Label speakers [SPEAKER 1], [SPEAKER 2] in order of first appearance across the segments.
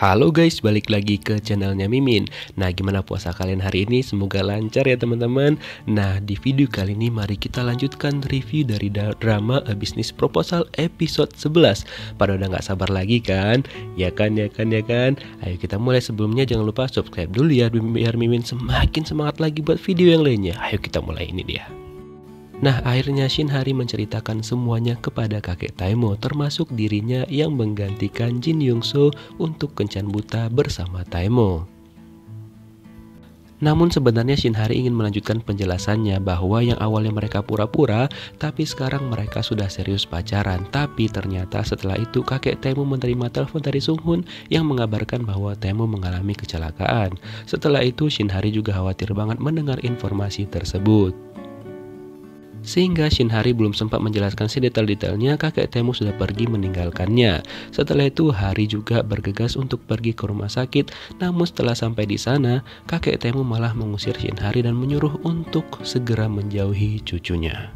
[SPEAKER 1] Halo guys, balik lagi ke channelnya Mimin. Nah, gimana puasa kalian hari ini? Semoga lancar ya teman-teman. Nah, di video kali ini mari kita lanjutkan review dari drama A Business Proposal episode 11. Pada udah gak sabar lagi kan? Ya kan? Ayo kita mulai. Sebelumnya jangan lupa subscribe dulu ya, biar Mimin semakin semangat lagi buat video yang lainnya. Ayo kita mulai, ini dia. Nah, akhirnya Shinhari menceritakan semuanya kepada kakek Taemo, termasuk dirinya yang menggantikan Jin Young-soo untuk kencan buta bersama Taemo. Namun sebenarnya Shinhari ingin melanjutkan penjelasannya bahwa yang awalnya mereka pura-pura, tapi sekarang mereka sudah serius pacaran. Tapi ternyata setelah itu kakek Taemo menerima telepon dari Sung-hoon yang mengabarkan bahwa Taemo mengalami kecelakaan. Setelah itu Shinhari juga khawatir banget mendengar informasi tersebut. Sehingga Shinhari belum sempat menjelaskan sedetail-detailnya, kakek Taemo sudah pergi meninggalkannya. Setelah itu Hari juga bergegas untuk pergi ke rumah sakit. Namun setelah sampai di sana, kakek Taemo malah mengusir Shinhari dan menyuruh untuk segera menjauhi cucunya.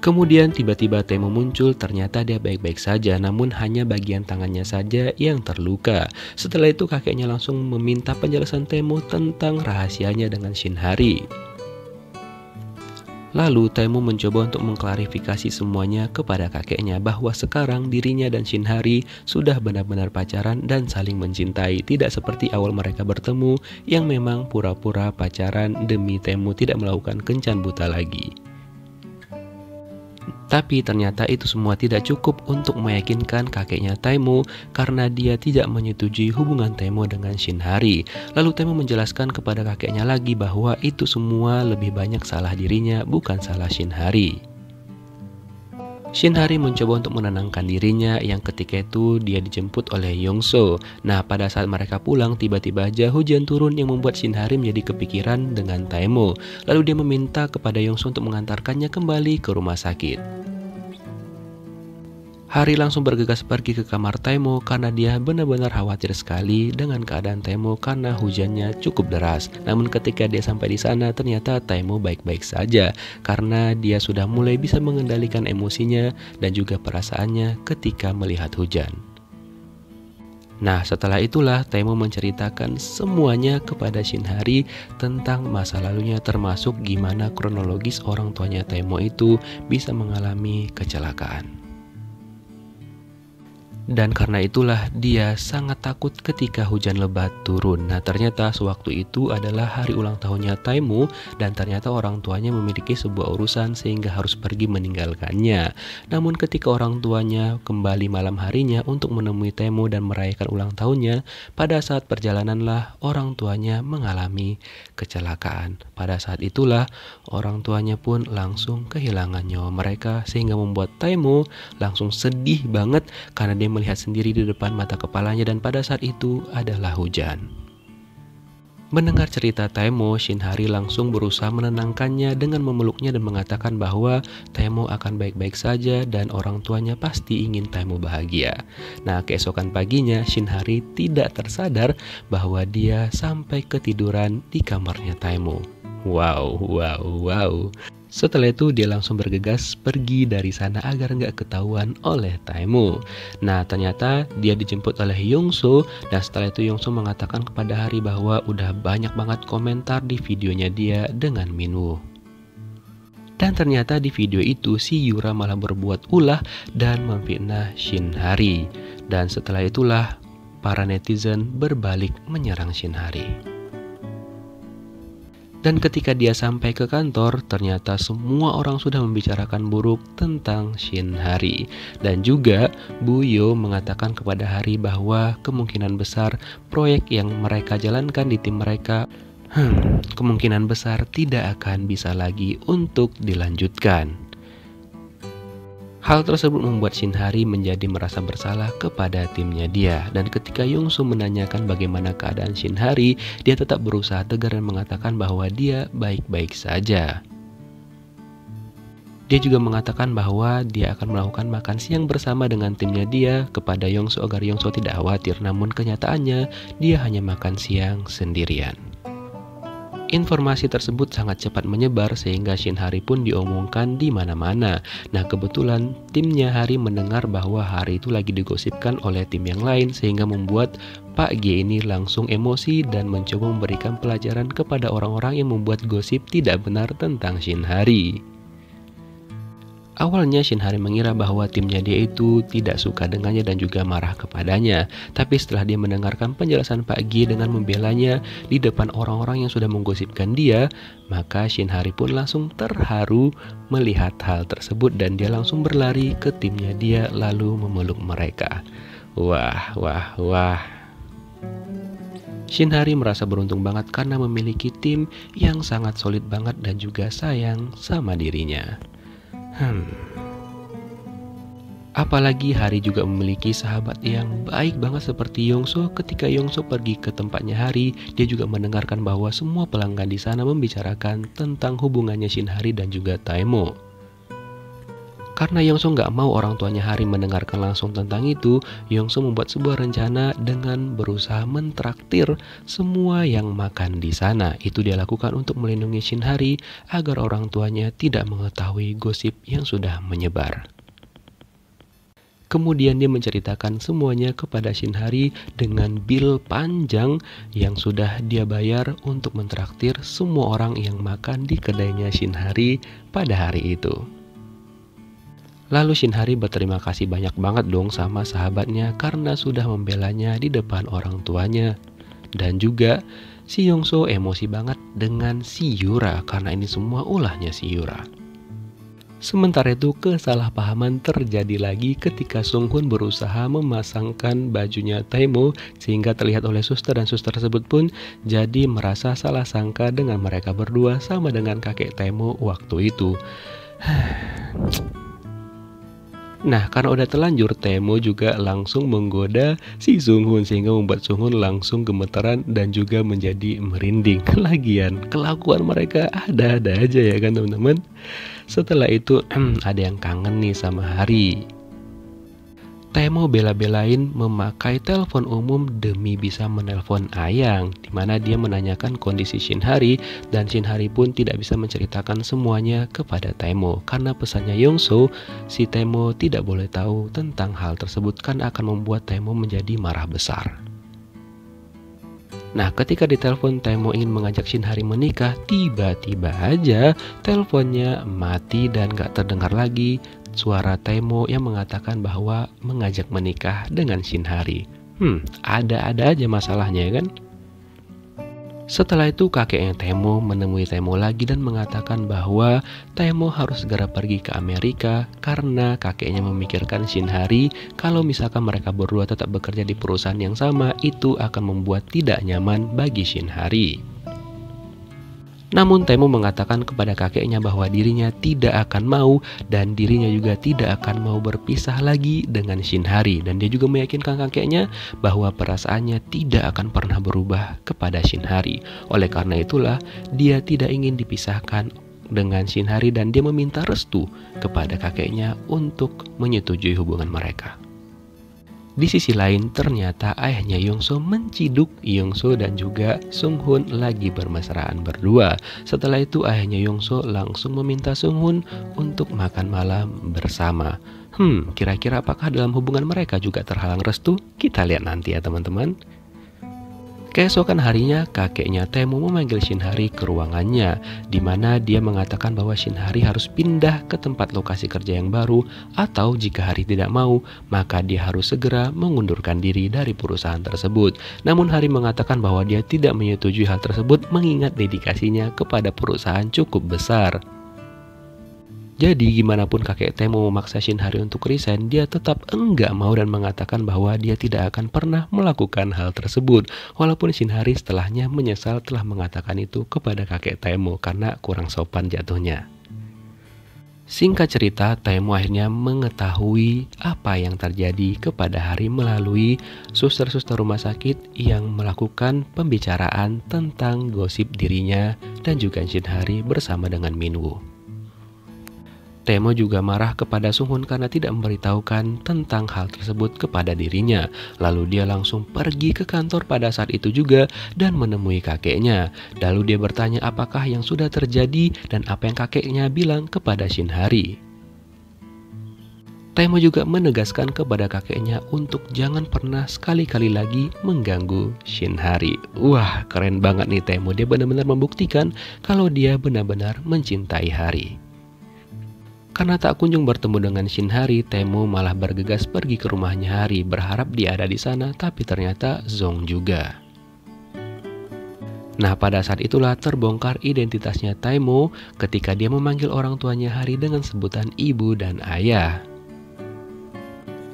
[SPEAKER 1] Kemudian tiba-tiba Taemo muncul, ternyata dia baik-baik saja, namun hanya bagian tangannya saja yang terluka. Setelah itu kakeknya langsung meminta penjelasan Taemo tentang rahasianya dengan Shinhari. Lalu Taemo mencoba untuk mengklarifikasi semuanya kepada kakeknya bahwa sekarang dirinya dan Shinhari sudah benar-benar pacaran dan saling mencintai, tidak seperti awal mereka bertemu yang memang pura-pura pacaran demi Taemo tidak melakukan kencan buta lagi. Tapi ternyata itu semua tidak cukup untuk meyakinkan kakeknya Taemo karena dia tidak menyetujui hubungan Taemo dengan Shinhari. Lalu Taemo menjelaskan kepada kakeknya lagi bahwa itu semua lebih banyak salah dirinya, bukan salah Shinhari. Shinhari mencoba untuk menenangkan dirinya yang ketika itu dia dijemput oleh Young-soo. Nah, pada saat mereka pulang tiba-tiba aja hujan turun yang membuat Shinhari menjadi kepikiran dengan Taemo. Lalu dia meminta kepada Young-soo untuk mengantarkannya kembali ke rumah sakit. Hari langsung bergegas pergi ke kamar Taemo karena dia benar-benar khawatir sekali dengan keadaan Taemo karena hujannya cukup deras. Namun ketika dia sampai di sana ternyata Taemo baik-baik saja karena dia sudah mulai bisa mengendalikan emosinya dan juga perasaannya ketika melihat hujan. Nah, setelah itulah Taemo menceritakan semuanya kepada Shinhari tentang masa lalunya, termasuk gimana kronologis orang tuanya Taemo itu bisa mengalami kecelakaan. Dan karena itulah dia sangat takut ketika hujan lebat turun. Nah, ternyata sewaktu itu adalah hari ulang tahunnya Taemo dan ternyata orang tuanya memiliki sebuah urusan sehingga harus pergi meninggalkannya. Namun ketika orang tuanya kembali malam harinya untuk menemui Taemo dan merayakan ulang tahunnya, pada saat perjalananlah orang tuanya mengalami kecelakaan. Pada saat itulah orang tuanya pun langsung kehilangan nyawa mereka sehingga membuat Taemo langsung sedih banget karena dia melihat sendiri di depan mata kepalanya dan pada saat itu adalah hujan. Mendengar cerita Taemo, Shinhari langsung berusaha menenangkannya dengan memeluknya dan mengatakan bahwa Taemo akan baik-baik saja dan orang tuanya pasti ingin Taemo bahagia. Nah, keesokan paginya Shinhari tidak tersadar bahwa dia sampai ketiduran di kamarnya Taemo. Wow. Setelah itu dia langsung bergegas pergi dari sana agar nggak ketahuan oleh Taemo. Nah, ternyata dia dijemput oleh Young-soo dan setelah itu Young-soo mengatakan kepada Hari bahwa udah banyak banget komentar di videonya dia dengan Minwoo. Dan ternyata di video itu si Yura malah berbuat ulah dan memfitnah Shinhari. Dan setelah itulah para netizen berbalik menyerang Shinhari. Dan ketika dia sampai ke kantor, ternyata semua orang sudah membicarakan buruk tentang Shinhari. Dan juga Bu Yo mengatakan kepada Hari bahwa kemungkinan besar proyek yang mereka jalankan di tim mereka kemungkinan besar tidak akan bisa lagi untuk dilanjutkan. Hal tersebut membuat Shinhari menjadi merasa bersalah kepada timnya dia. Dan ketika Young-soo menanyakan bagaimana keadaan Shinhari, dia tetap berusaha tegar dan mengatakan bahwa dia baik-baik saja. Dia juga mengatakan bahwa dia akan melakukan makan siang bersama dengan timnya dia kepada Young-soo agar Young-soo tidak khawatir. Namun kenyataannya dia hanya makan siang sendirian. Informasi tersebut sangat cepat menyebar sehingga Shin Hari pun diomongkan di mana-mana. Nah, kebetulan timnya Hari mendengar bahwa Hari itu lagi digosipkan oleh tim yang lain sehingga membuat Pak G ini langsung emosi dan mencoba memberikan pelajaran kepada orang-orang yang membuat gosip tidak benar tentang Shin Hari. Awalnya Shin Hari mengira bahwa timnya dia itu tidak suka dengannya dan juga marah kepadanya. Tapi setelah dia mendengarkan penjelasan Pak G dengan membelanya di depan orang-orang yang sudah menggosipkan dia, maka Shin Hari pun langsung terharu melihat hal tersebut dan dia langsung berlari ke timnya dia lalu memeluk mereka. Wah. Shin Hari merasa beruntung banget karena memiliki tim yang sangat solid banget dan juga sayang sama dirinya. Apalagi Hari juga memiliki sahabat yang baik banget seperti Yongso. Ketika Yongso pergi ke tempatnya Hari, dia juga mendengarkan bahwa semua pelanggan di sana membicarakan tentang hubungannya Shin Hari dan juga Taemo. Karena Yongso nggak mau orang tuanya Hari mendengarkan langsung tentang itu, Yongso membuat sebuah rencana dengan berusaha mentraktir semua yang makan di sana. Itu dia lakukan untuk melindungi Shin Hari agar orang tuanya tidak mengetahui gosip yang sudah menyebar. Kemudian dia menceritakan semuanya kepada Shin Hari dengan bil panjang yang sudah dia bayar untuk mentraktir semua orang yang makan di kedainya Shin Hari pada hari itu. Lalu Shin Hari berterima kasih banyak banget dong sama sahabatnya karena sudah membelanya di depan orang tuanya. Dan juga si Yongso emosi banget dengan si Yura karena ini semua ulahnya si Yura. Sementara itu kesalahpahaman terjadi lagi ketika Sunghun berusaha memasangkan bajunya Taemo sehingga terlihat oleh suster dan suster tersebut pun jadi merasa salah sangka dengan mereka berdua sama dengan kakek Taemo waktu itu. Nah, karena udah terlanjur, Taemo juga langsung menggoda si Sunghun sehingga membuat Sunghun langsung gemetaran dan juga menjadi merinding. Lagian, kelakuan mereka ada-ada aja ya kan teman-teman. Setelah itu ada yang kangen nih sama Hari. Taemo bela-belain memakai telepon umum demi bisa menelpon Ayang, dimana dia menanyakan kondisi Shin Hari dan Shin Hari pun tidak bisa menceritakan semuanya kepada Taemo karena pesannya Yongso, si Taemo tidak boleh tahu tentang hal tersebut karena akan membuat Taemo menjadi marah besar. Nah, ketika ditelepon Taemo ingin mengajak Shin Hari menikah, tiba-tiba aja teleponnya mati dan gak terdengar lagi suara Taemo yang mengatakan bahwa mengajak menikah dengan Shin Hari. Ada-ada aja masalahnya ya kan? Setelah itu kakeknya Taemo menemui Taemo lagi dan mengatakan bahwa Taemo harus segera pergi ke Amerika karena kakeknya memikirkan Shin Hari kalau misalkan mereka berdua tetap bekerja di perusahaan yang sama itu akan membuat tidak nyaman bagi Shin Hari. Namun Taemo mengatakan kepada kakeknya bahwa dirinya tidak akan mau dan dirinya juga tidak akan mau berpisah lagi dengan Shin Hari. Dan dia juga meyakinkan kakeknya bahwa perasaannya tidak akan pernah berubah kepada Shin Hari. Oleh karena itulah dia tidak ingin dipisahkan dengan Shin Hari dan dia meminta restu kepada kakeknya untuk menyetujui hubungan mereka. Di sisi lain, ternyata ayahnya Yongso menciduk Yongso dan juga Sunghun lagi bermesraan berdua. Setelah itu ayahnya Yongso langsung meminta Sunghun untuk makan malam bersama. Kira-kira apakah dalam hubungan mereka juga terhalang restu? Kita lihat nanti ya teman-teman. Keesokan harinya, kakeknya Taemo memanggil Shin Hari ke ruangannya, di mana dia mengatakan bahwa Shin Hari harus pindah ke tempat lokasi kerja yang baru, atau jika Hari tidak mau, maka dia harus segera mengundurkan diri dari perusahaan tersebut. Namun Hari mengatakan bahwa dia tidak menyetujui hal tersebut mengingat dedikasinya kepada perusahaan cukup besar. Jadi gimana pun kakek Taemo memaksa Shin Hari untuk resign, dia tetap enggak mau dan mengatakan bahwa dia tidak akan pernah melakukan hal tersebut. Walaupun Shin Hari setelahnya menyesal telah mengatakan itu kepada kakek Taemo karena kurang sopan jatuhnya. Singkat cerita, Taemo akhirnya mengetahui apa yang terjadi kepada Hari melalui suster-suster rumah sakit yang melakukan pembicaraan tentang gosip dirinya dan juga Shin Hari bersama dengan Minwoo. Taemo juga marah kepada Sunghun karena tidak memberitahukan tentang hal tersebut kepada dirinya. Lalu dia langsung pergi ke kantor pada saat itu juga dan menemui kakeknya. Lalu dia bertanya apakah yang sudah terjadi dan apa yang kakeknya bilang kepada Shinhari. Taemo juga menegaskan kepada kakeknya untuk jangan pernah sekali-kali lagi mengganggu Shinhari. Wah, keren banget nih Taemo. Dia benar-benar membuktikan kalau dia benar-benar mencintai Hari. Karena tak kunjung bertemu dengan Shinhari, Taemo malah bergegas pergi ke rumahnya Hari, berharap dia ada di sana, tapi ternyata Zong juga. Nah, pada saat itulah terbongkar identitasnya Taemo ketika dia memanggil orang tuanya Hari dengan sebutan ibu dan ayah.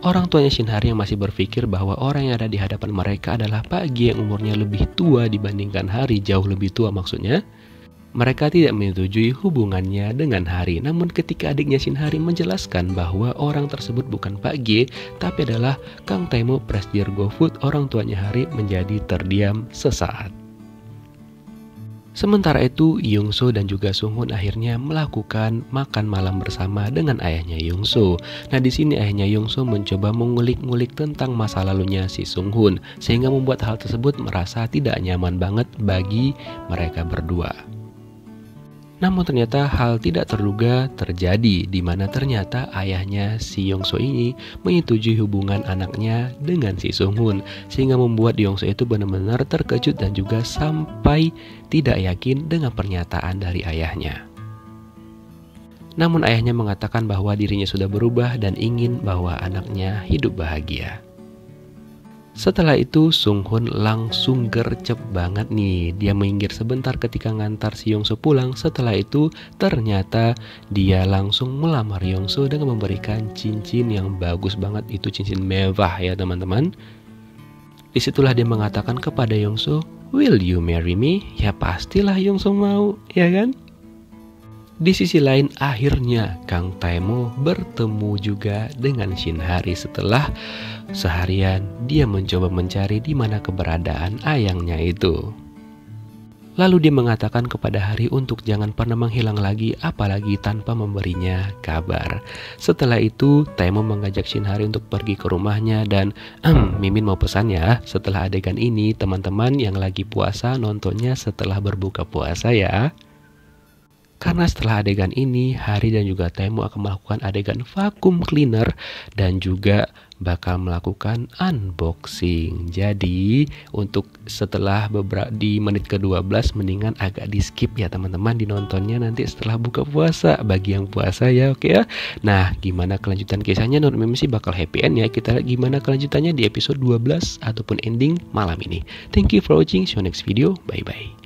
[SPEAKER 1] Orang tuanya Shinhari yang masih berpikir bahwa orang yang ada di hadapan mereka adalah Pak G yang umurnya lebih tua dibandingkan Hari, jauh lebih tua maksudnya. Mereka tidak menyetujui hubungannya dengan Hari. Namun ketika adiknya Shinhari menjelaskan bahwa orang tersebut bukan Pak G, tapi adalah Kang Taemo Presdir GoFood, orang tuanya Hari menjadi terdiam sesaat. Sementara itu, Yongso dan juga Sunghun akhirnya melakukan makan malam bersama dengan ayahnya Yongso. Nah, di sini ayahnya Yongso mencoba mengulik-ngulik tentang masa lalunya si Sunghun, sehingga membuat hal tersebut merasa tidak nyaman banget bagi mereka berdua. Namun ternyata hal tidak terduga terjadi, di mana ternyata ayahnya si Yongso ini menyetujui hubungan anaknya dengan si Sunghun, sehingga membuat Yongso itu benar-benar terkejut dan juga sampai tidak yakin dengan pernyataan dari ayahnya. Namun ayahnya mengatakan bahwa dirinya sudah berubah dan ingin bahwa anaknya hidup bahagia. Setelah itu Sunghun langsung gercep banget nih. Dia minggir sebentar ketika ngantar si Yongso pulang. Setelah itu ternyata dia langsung melamar Yongso dengan memberikan cincin yang bagus banget. Itu cincin mewah ya teman-teman. Disitulah dia mengatakan kepada Yongso, "Will you marry me?" Ya pastilah Yongso mau, ya kan? Di sisi lain akhirnya Kang Taemo bertemu juga dengan Shinhari setelah seharian dia mencoba mencari di mana keberadaan ayangnya itu. Lalu dia mengatakan kepada Hari untuk jangan pernah menghilang lagi, apalagi tanpa memberinya kabar. Setelah itu Taemo mengajak Shinhari untuk pergi ke rumahnya dan Mimin mau pesan ya, setelah adegan ini teman-teman yang lagi puasa nontonnya setelah berbuka puasa ya. Karena setelah adegan ini, Hari dan juga Taemo akan melakukan adegan vacuum cleaner dan juga bakal melakukan unboxing. Jadi untuk setelah di menit ke-12 mendingan agak di skip ya teman-teman, dinontonnya nanti setelah buka puasa bagi yang puasa ya, oke ya. Nah, gimana kelanjutan kisahnya? Menurut Mimi sih bakal happy end ya. Kita lihat gimana kelanjutannya di episode 12 ataupun ending malam ini. Thank you for watching, see you next video, bye bye.